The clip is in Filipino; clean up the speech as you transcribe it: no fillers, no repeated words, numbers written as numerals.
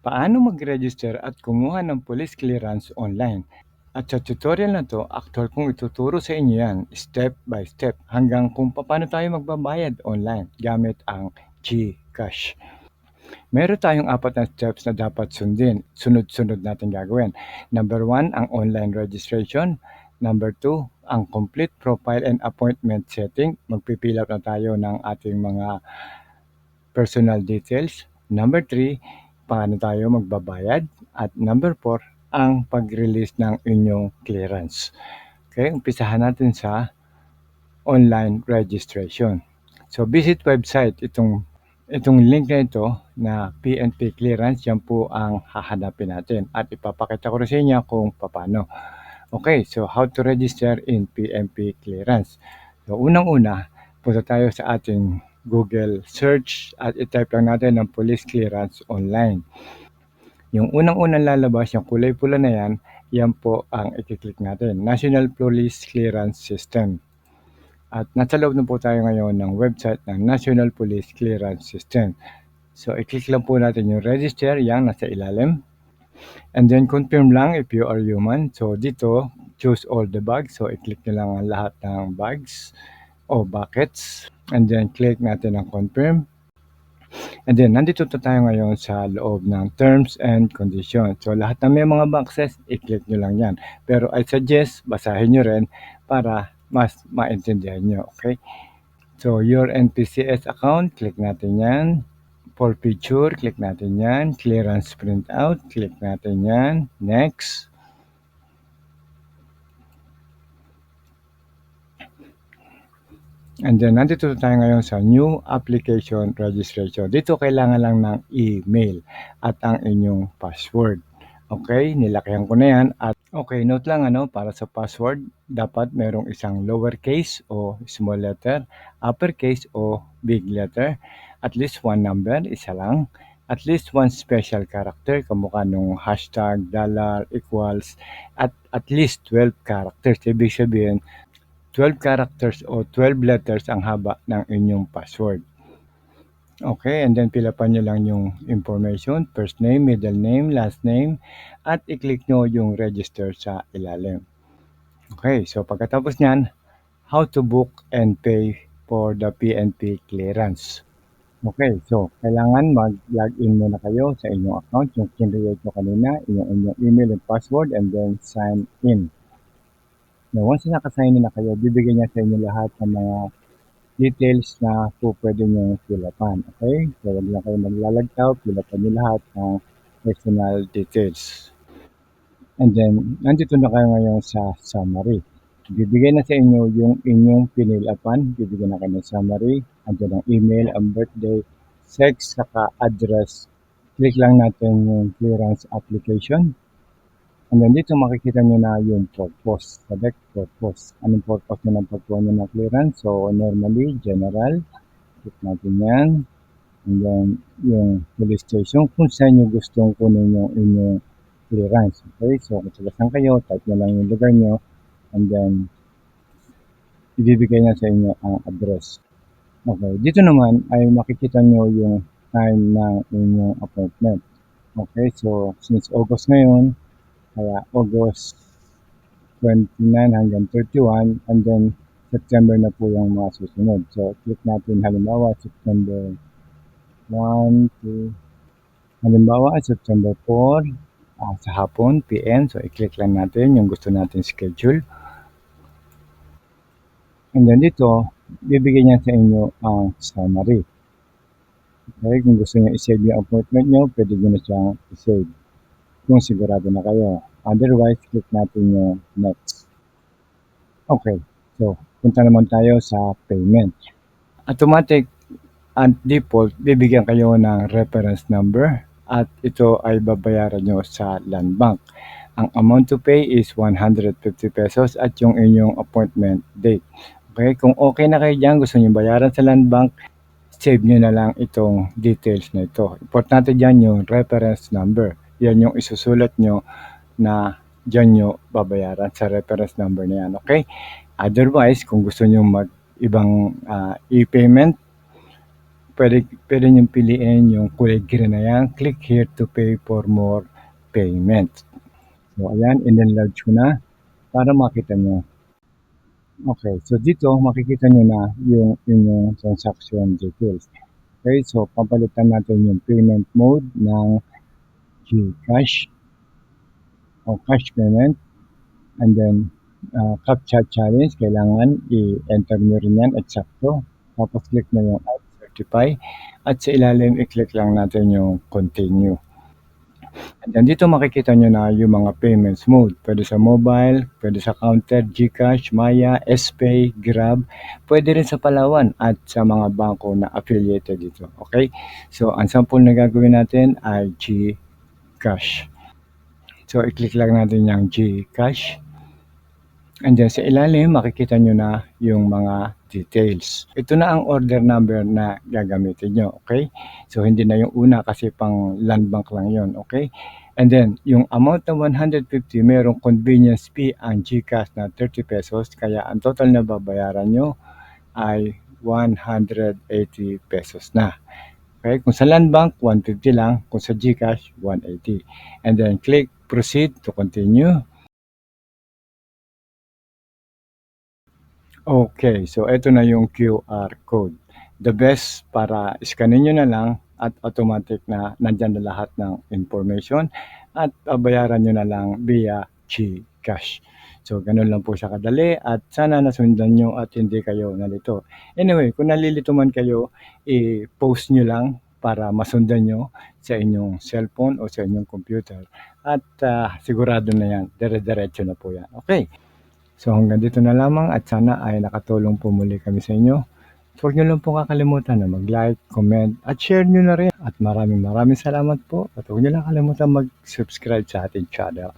Paano mag-register at kumuha ng police clearance online? At sa tutorial na to, actual kong ituturo sa inyo yan step by step hanggang kung paano tayo magbabayad online gamit ang GCash. Meron tayong 4 na steps na dapat sundin. Sunod-sunod natin gagawin. Number 1, ang online registration. Number 2, ang complete profile and appointment setting. Magpipil up na tayo ng ating mga personal details. Number 3, paano tayo magbabayad. At number 4, ang pag-release ng inyong clearance. Okay, umpisahan natin sa online registration. So visit website, itong link na ito na PNP clearance, yan po ang hahanapin natin at ipapakita ko rin sa inyo kung paano. Okay, so how to register in PNP clearance. So unang-una, punta tayo sa ating Google search at i-type lang natin ng police clearance online. Yung unang-unang lalabas, yung kulay pula na yan, yan po ang i-click natin, National Police Clearance System. At nasa loob na po tayo ngayon ng website ng National Police Clearance System. So, i-click lang po natin yung register, yang nasa ilalim. And then, confirm lang if you are human. So, dito, choose all the bags. So, i-click nyo lang ang lahat ng bags o buckets. And then, click natin ang confirm. And then, nandito tayo ngayon sa loob ng terms and conditions. So, lahat na may mga boxes, i-click nyo lang yan. Pero I suggest, basahin nyo rin para mas maintindihan nyo. Okay? So, your NPCS account, click natin yan. Forfeiture, click natin yan. Clearance printout, click natin yan. Next. And then, nandito tayo ngayon sa new application registration. Dito, kailangan lang ng email at ang inyong password. Okay, nilakihan ko na yan. At okay, note lang para sa password, dapat merong isang lowercase o small letter, uppercase o big letter, at least one number, isa lang, at least one special character, kamukha nung hashtag, dollar, equals, at least 12 characters. Ibig sabihin, 12 characters o 12 letters ang haba ng inyong password. Okay, and then pilapan nyo lang yung information, first name, middle name, last name, at i-click nyo yung register sa ilalim. Okay, so pagkatapos nyan, how to book and pay for the PNP clearance. Okay, so kailangan mag-login muna kayo sa inyong account, yung kinreate ko kanina, inyong email and password, and then sign in. Now, once nakasign in na kayo, bibigyan niya sa inyo lahat ng mga details na po pwede nyo fill-upan. Okay? So, wag lang kayo maglalagtaw, fill-upan nyo lahat ng personal details. And then, nandito na kayo ngayon sa summary. Bibigyan na sa inyo yung inyong pinil-upan. Bibigyan na kayo ng summary. Andyan ang email, ang birthday, sex, saka address. Click lang natin yung clearance application. And then dito makikita nyo na yung purpose. Select purpose. Anong purpose nyo ng pagkuha nyo ng clearance? So, normally, general. Click natin yan. And then, yung police station. Kung saan nyo gustong kunin yung inyong clearance. Okay? So, kung saan kayo, type nyo lang yung lugar nyo. And then, ibibigay na sa inyo ang address. Okay. Dito naman ay makikita nyo yung time ng inyong appointment. Okay. So, since August ngayon, kaya August 29 hanggang 31, and then September na po yung mga susunod. So, click natin halimbawa September 1 to halimbawa September 4 sa hapon, PM. So, i-click lang natin yung gusto natin schedule. And then dito, bibigyan niya sa inyo ang summary. Okay, kung gusto niyo i-save yung appointment nyo, pwede nyo na siyang i-save kung sigurado na kayo. Otherwise, click natin yung next. Okay, so punta naman tayo sa payment. Automatic and default, bibigyan kayo ng reference number at ito ay babayaran nyo sa Land Bank. Ang amount to pay is 150 pesos at yung inyong appointment date. Okay, kung okay na kayo dyan, gusto nyo bayaran sa Land Bank, save nyo na lang itong details na ito. Importante dyan yung reference number. Yan yung isusulat nyo na dyan nyo babayaran sa reference number na yan. Okay? Otherwise, kung gusto nyo mag-ibang e-payment, pwede niyong piliin yung kulay green na yan. Click here to pay for more payment. So ayan, in-enlarge ko na para makita nyo. Okay, so dito makikita nyo na yung inyong transaction details. Okay, so papalitan natin yung payment mode ng GCash o cash payment. And then, CAPTCHA challenge, kailangan i-enter nyo rin yan, eksakto. Tapos click na yung I certify. At sa ilalim, i-click lang natin yung continue. And then dito makikita nyo na yung mga payments mode. Pwede sa mobile, pwede sa counter, GCash, Maya, SPay, Grab. Pwede rin sa Palawan at sa mga bangko na affiliated dito. Okay? So, ang sample na gagawin natin ay GCash. So, i-click lang natin yung GCash. And then sa ilalim, makikita nyo na yung mga details. Ito na ang order number na gagamitin nyo, okay? So, hindi na yung una kasi pang land bank lang yon, okay? And then, yung amount na 150, merong convenience fee ang GCash na 30 pesos. Kaya ang total na babayaran nyo ay 180 pesos na. Okay? Kung sa land bank, 150 lang. Kung sa GCash, 180. And then, click proceed to continue. Okay, so ito na yung QR code. The best para scanin nyo na lang at automatic na nandyan na lahat ng information at bayaran nyo na lang via GCash. So, ganun lang po siya kadali at sana nasundan nyo at hindi kayo nalito. Anyway, kung nalilito man kayo, i-post nyo lang para masundan nyo sa inyong cellphone o sa inyong computer. At sigurado na yan, dire-diretso na po yan. Okay. So hanggang dito na lamang at sana ay nakatulong po muli kami sa inyo. Huwag nyo lang po kakalimutan na mag-like, comment at share nyo na rin. At maraming salamat po at huwag nyo lang kalimutan mag-subscribe sa ating channel.